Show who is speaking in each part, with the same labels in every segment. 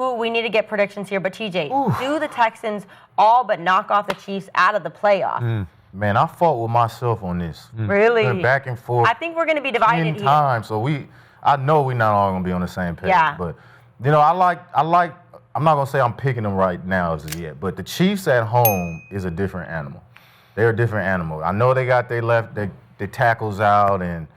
Speaker 1: who we need to get predictions here, but TJ, do the Texans all but knock off the Chiefs out of the playoff?
Speaker 2: Man, I fought with myself on this.
Speaker 1: Really?
Speaker 2: Went back and forth.
Speaker 1: I think we're going to be divided
Speaker 2: 10
Speaker 1: here.
Speaker 2: times, so I know we're not all going to be on the same page.
Speaker 1: Yeah.
Speaker 2: But, you know, I like. I'm not going to say I'm picking them right now as of yet, but the Chiefs at home is a different animal. They're a different animal. I know they got their tackles out and,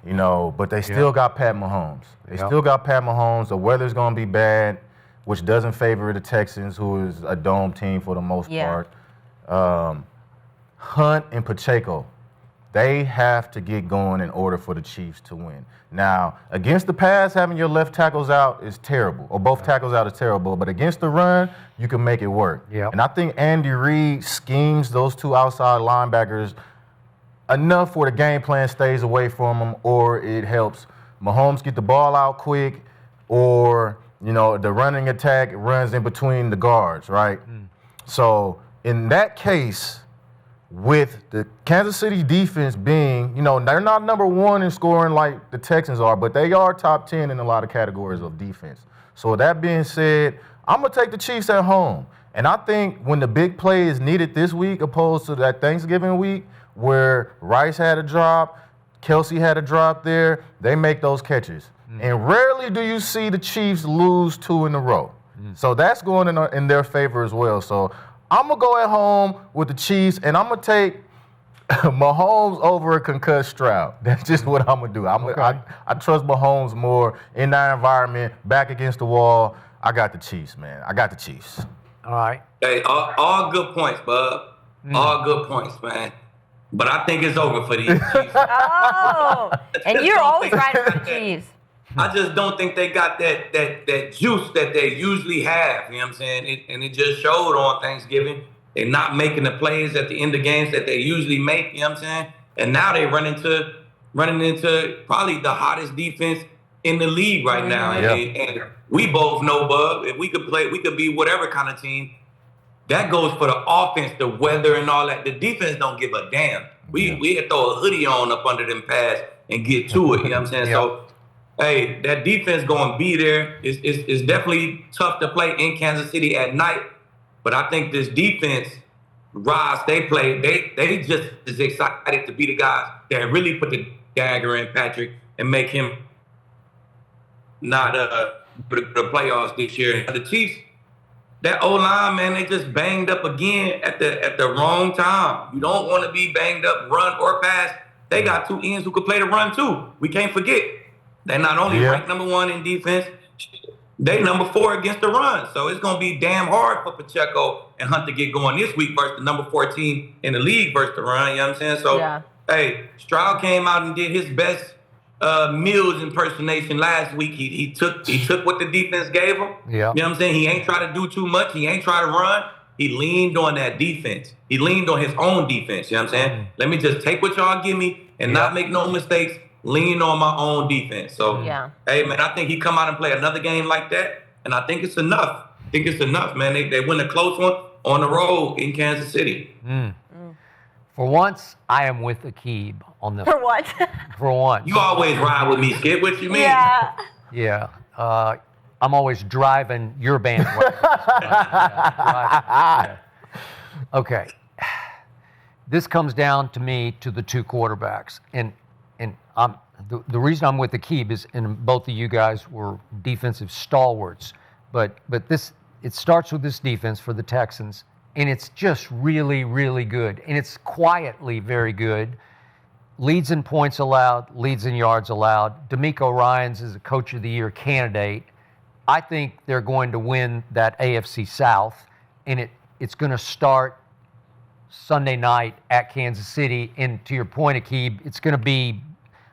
Speaker 2: you know, but they still got Pat Mahomes. They still got Pat Mahomes. The weather's going to be bad, which doesn't favor the Texans, who is a dome team for the most part. Hunt and Pacheco, they have to get going in order for the Chiefs to win. Now, against the pass, having your left tackles out is terrible, or both tackles out is terrible, but against the run, you can make it work. And I think Andy Reid schemes those two outside linebackers enough where the game plan stays away from them, or it helps Mahomes get the ball out quick, or, you know, the running attack runs in between the guards, right? So in that case, with the Kansas City defense being, you know, they're not number one in scoring like the Texans are, but they are top 10 in a lot of categories of defense. So with that being said, I'm going to take the Chiefs at home. And I think when the big play is needed this week opposed to that Thanksgiving week where Rice had a drop, Kelsey had a drop there, they make those catches. And rarely do you see the Chiefs lose 2 in a row. So that's going in their favor as well. So I'm going to go at home with the Chiefs, and I'm going to take Mahomes over a concussed Stroud. That's just what I'm going to do. I trust Mahomes more in that environment, back against the wall. I got the Chiefs, man. I got the Chiefs.
Speaker 3: All right.
Speaker 4: Hey, all good points, bub. All good points, man. But I think it's over for these Chiefs.
Speaker 1: Oh, and you're always right about the Chiefs.
Speaker 4: I just don't think they got that juice that they usually have. You know what I'm saying? It just showed on Thanksgiving. They're not making the plays at the end of games that they usually make. You know what I'm saying? And now they running into probably the hottest defense in the league right now. And we both know, Bub, if we could play, we could be whatever kind of team. That goes for the offense, the weather, and all that. The defense don't give a damn. We had to throw a hoodie on up under them pads and get to it. You know what I'm saying? So, hey, that defense going to be there. It's definitely tough to play in Kansas City at night. But I think this defense, Ross, they just is excited to be the guys that really put the dagger in Patrick and make him not for the playoffs this year. The Chiefs, that O-line, man, they just banged up again at the wrong time. You don't want to be banged up, run or pass. They got 2 ends who could play the run too. We can't forget. They're not only ranked number 1 in defense, they number 4 against the run. So it's going to be damn hard for Pacheco and Hunt to get going this week versus the number 4 team in the league versus the run. You know what I'm saying? So, hey, Stroud came out and did his best Mills impersonation last week. He took what the defense gave him. You know what I'm saying? He ain't try to do too much. He ain't try to run. He leaned on that defense. He leaned on his own defense. You know what I'm saying? Let me just take what y'all give me and not make no mistakes. Lean on my own defense. So, hey, man, I think he come out and play another game like that, and I think it's enough. Man. They win a close one on the road in Kansas City.
Speaker 3: For once, I am with Akib on this.
Speaker 1: For what?
Speaker 3: For once.
Speaker 4: You always ride with me, Skip. What you mean?
Speaker 3: Yeah. I'm always driving your bandwagon. Okay. This comes down to me to the 2 quarterbacks. And the reason I'm with Akib is, and both of you guys were defensive stalwarts, but it starts with this defense for the Texans, and it's just really, really good, and it's quietly very good. Leads in points allowed, leads in yards allowed. DeMeco Ryans is a Coach of the Year candidate. I think they're going to win that AFC South, and it's going to start Sunday night at Kansas City. And to your point, Akib, it's going to be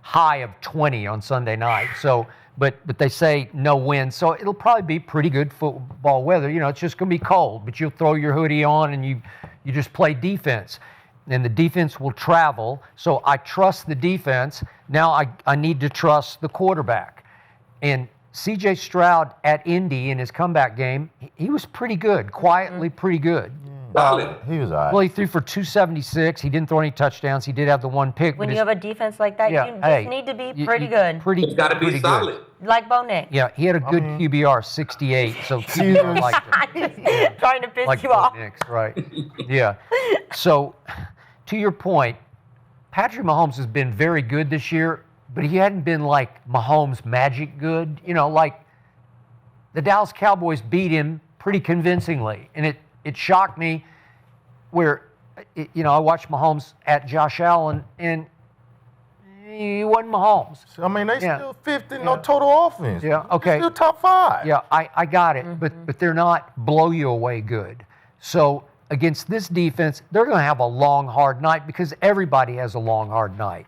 Speaker 3: high of 20 on Sunday night. So, but they say no wind, so it'll probably be pretty good football weather. You know, it's just going to be cold, but you'll throw your hoodie on and you just play defense. And the defense will travel. So I trust the defense. Now I need to trust the quarterback. And C.J. Stroud at Indy in his comeback game, he was pretty good, quietly pretty good.
Speaker 4: Solid.
Speaker 2: He was all right.
Speaker 3: Well, he threw for 276. He didn't throw any touchdowns. He did have the one pick.
Speaker 1: When
Speaker 3: but
Speaker 1: you have a defense like that,
Speaker 3: yeah,
Speaker 1: you
Speaker 3: hey,
Speaker 1: just need to be
Speaker 3: you-
Speaker 1: pretty
Speaker 3: you-
Speaker 1: good.
Speaker 4: It's got to be
Speaker 3: pretty
Speaker 4: solid.
Speaker 3: good.
Speaker 1: Like Bo Nick.
Speaker 3: Yeah, he had a good QBR, 68. So QBR liked it.
Speaker 1: I'm just trying to piss
Speaker 3: Like
Speaker 1: you
Speaker 3: Bo
Speaker 1: off.
Speaker 3: Nix, right? Yeah. So, to your point, Patrick Mahomes has been very good this year, but he hadn't been like Mahomes magic good. You know, like the Dallas Cowboys beat him pretty convincingly, and it shocked me. Where, I watched Mahomes at Josh Allen, and he wasn't Mahomes.
Speaker 2: I mean, they
Speaker 3: Yeah.
Speaker 2: still fifth in no total offense.
Speaker 3: Yeah, okay.
Speaker 2: They're still top 5.
Speaker 3: Yeah, I got it, but they're not blow you away good. So against this defense, they're going to have a long, hard night because everybody has a long, hard night.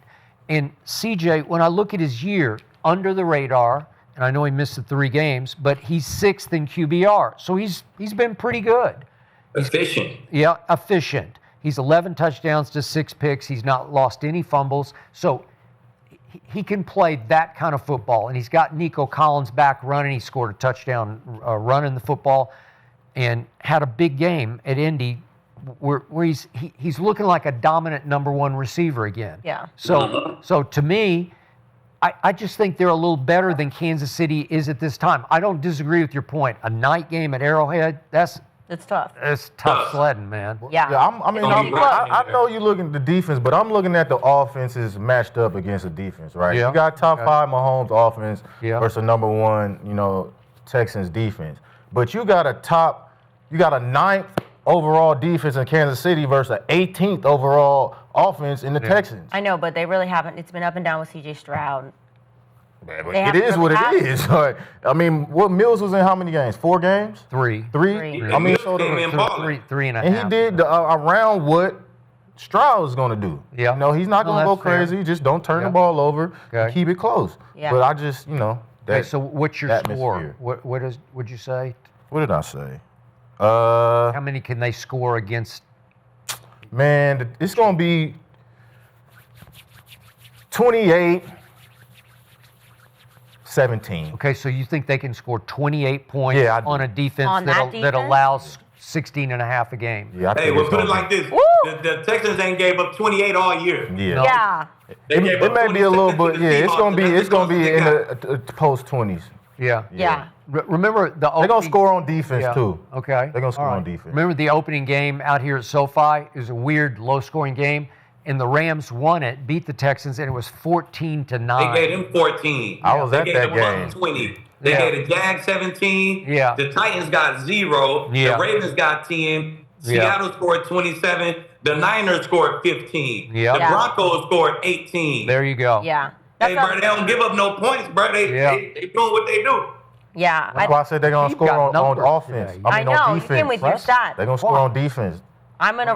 Speaker 3: And CJ, when I look at his year, under the radar, and I know he missed the 3 games, but he's 6th in QBR, so he's been pretty good.
Speaker 4: Efficient.
Speaker 3: Yeah, efficient. He's 11 touchdowns to 6 picks. He's not lost any fumbles. So he can play that kind of football. And he's got Nico Collins back running. He scored a touchdown running the football and had a big game at Indy where he's looking like a dominant number 1 receiver again.
Speaker 1: Yeah.
Speaker 3: So to me, I just think they're a little better than Kansas City is at this time. I don't disagree with your point. A night game at Arrowhead,
Speaker 1: It's tough.
Speaker 3: it's tough sledding, man.
Speaker 1: Yeah.
Speaker 2: I know you're looking at the defense, but I'm looking at the offenses matched up against the defense, right?
Speaker 3: Yeah.
Speaker 2: You got top 5 Mahomes offense
Speaker 3: Yeah.
Speaker 2: versus number 1, Texans defense. But you got a 9th overall defense in Kansas City versus an 18th overall offense in the Texans.
Speaker 1: I know, but they really haven't. It's been up and down with CJ Stroud.
Speaker 2: But
Speaker 1: They
Speaker 2: it
Speaker 1: haven't
Speaker 2: is
Speaker 1: really
Speaker 2: what
Speaker 1: had
Speaker 2: it is. Like, I mean, what Mills was in how many games? 4 games?
Speaker 3: 3.
Speaker 2: 3?
Speaker 1: Three.
Speaker 2: I mean,
Speaker 4: Mills came in balling.
Speaker 3: Three and a
Speaker 2: and
Speaker 3: half.
Speaker 2: he did around what Stroud was going to do.
Speaker 3: Yeah.
Speaker 2: He's not
Speaker 3: No,
Speaker 2: going to go
Speaker 3: that's fair.
Speaker 2: crazy. Just don't turn
Speaker 3: Yeah.
Speaker 2: the ball over.
Speaker 3: Okay.
Speaker 2: Keep it close.
Speaker 1: Yeah.
Speaker 2: But I just, that.
Speaker 3: Okay, so what's your score?
Speaker 2: atmosphere.
Speaker 3: What'd you say?
Speaker 2: What did I say?
Speaker 3: How many can they score against?
Speaker 2: Man, it's going to be 28-17.
Speaker 3: Okay, so you think they can score 28 points
Speaker 2: Yeah, I do.
Speaker 3: on a defense
Speaker 1: On
Speaker 3: that
Speaker 1: that defense?
Speaker 3: allows 16 and a half a game?
Speaker 2: Yeah, I
Speaker 4: Hey,
Speaker 2: think
Speaker 4: we'll
Speaker 2: it's
Speaker 4: put it
Speaker 2: gonna
Speaker 4: like
Speaker 2: be-
Speaker 4: this.
Speaker 1: Woo!
Speaker 4: The Texans ain't gave up 28 all year.
Speaker 2: Yeah.
Speaker 3: No.
Speaker 1: Yeah.
Speaker 4: They gave
Speaker 2: It
Speaker 4: up
Speaker 2: may be a little
Speaker 4: 27
Speaker 2: bit.
Speaker 4: to
Speaker 2: Yeah,
Speaker 4: the
Speaker 2: it's
Speaker 4: Seahawks,
Speaker 2: gonna be.
Speaker 4: and that's
Speaker 2: It's gonna
Speaker 4: the
Speaker 2: be in
Speaker 4: closest
Speaker 2: the post 20s.
Speaker 3: Yeah.
Speaker 1: Yeah.
Speaker 3: Remember the
Speaker 2: They're gonna
Speaker 3: opening-
Speaker 2: score on defense
Speaker 3: Yeah.
Speaker 2: too.
Speaker 3: Okay.
Speaker 2: They're gonna score
Speaker 3: All
Speaker 2: on
Speaker 3: right.
Speaker 2: defense.
Speaker 3: Remember the opening game out here at SoFi? It was a weird, low-scoring game, and the Rams won it, beat the Texans, and it was 14-9.
Speaker 4: They gave them 14.
Speaker 2: I was
Speaker 4: They
Speaker 2: at
Speaker 4: gave
Speaker 2: that
Speaker 4: them
Speaker 2: game.
Speaker 4: 20. They
Speaker 3: Yeah.
Speaker 4: gave the Jags 17.
Speaker 3: Yeah.
Speaker 4: The Titans got 0.
Speaker 3: Yeah.
Speaker 4: The Ravens got 10.
Speaker 3: Yeah.
Speaker 4: Seattle scored 27. The Niners scored 15.
Speaker 3: Yeah.
Speaker 4: The
Speaker 1: Yeah.
Speaker 4: Broncos scored 18.
Speaker 3: There you go.
Speaker 1: Yeah.
Speaker 4: Hey,
Speaker 1: That's
Speaker 4: bro, they don't give up no points, bro. They doing what they do.
Speaker 1: yeah.
Speaker 2: That's why I said they're gonna
Speaker 3: You've
Speaker 2: score
Speaker 3: got
Speaker 2: on
Speaker 3: numbers
Speaker 2: offense.
Speaker 3: today.
Speaker 1: I
Speaker 2: on
Speaker 1: know, you
Speaker 2: defense.
Speaker 1: came with your stats.
Speaker 2: They're gonna score on defense.
Speaker 1: I'm gonna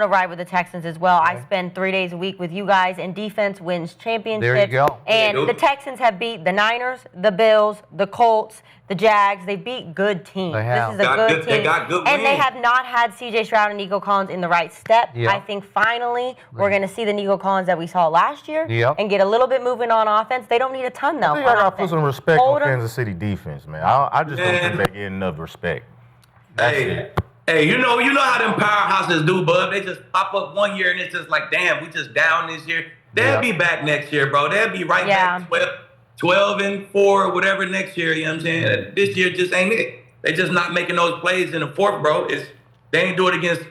Speaker 1: ride with the Texans as well. I spend 3 days a week with you guys, and defense wins championships.
Speaker 3: There you go.
Speaker 1: And
Speaker 4: Yeah,
Speaker 1: the Texans have beat the Niners, the Bills, the Colts, the Jags. They beat good teams.
Speaker 3: They have.
Speaker 1: This is a good team.
Speaker 4: They got good
Speaker 1: and they
Speaker 4: wins.
Speaker 1: have not had C.J. Stroud and Nico Collins in the right step.
Speaker 3: Yeah.
Speaker 1: I think finally we're gonna see the Nico Collins that we saw last year
Speaker 3: Yep.
Speaker 1: and get a little bit moving on offense. They don't need a ton though.
Speaker 2: I think I
Speaker 1: on
Speaker 2: gotta put
Speaker 1: offense.
Speaker 2: some respect
Speaker 1: Hold
Speaker 2: on
Speaker 1: 'em.
Speaker 2: Kansas City defense, man. I just don't think they get enough respect. That's it.
Speaker 4: Hey, you know how them powerhouses do, bud. They just pop up one year and it's just like, damn, we just down this year. They'll
Speaker 3: Yeah.
Speaker 4: be back next year, bro. They'll be right
Speaker 1: Yeah.
Speaker 4: back 12-4, whatever next year. You know what I'm saying? This year just ain't it. They just not making those plays in the fourth, bro. They ain't do it against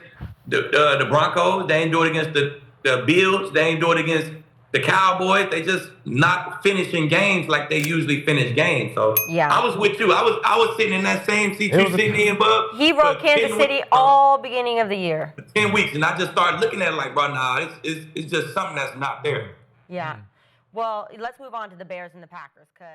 Speaker 4: the Broncos. They ain't do it against the Bills. They ain't do it against the Cowboys. They just not finishing games like they usually finish games. So
Speaker 1: Yeah.
Speaker 4: I was with you. I was sitting in that same seat
Speaker 2: It
Speaker 4: you
Speaker 2: was a-
Speaker 4: sitting in, bub.
Speaker 1: He wrote
Speaker 4: for
Speaker 1: Kansas
Speaker 4: 10
Speaker 1: City
Speaker 4: weeks,
Speaker 1: all beginning of the year.
Speaker 4: 10 weeks, and I just started looking at it like, bro, nah, it's just something that's not there.
Speaker 1: Yeah. Well, let's move on to the Bears and the Packers because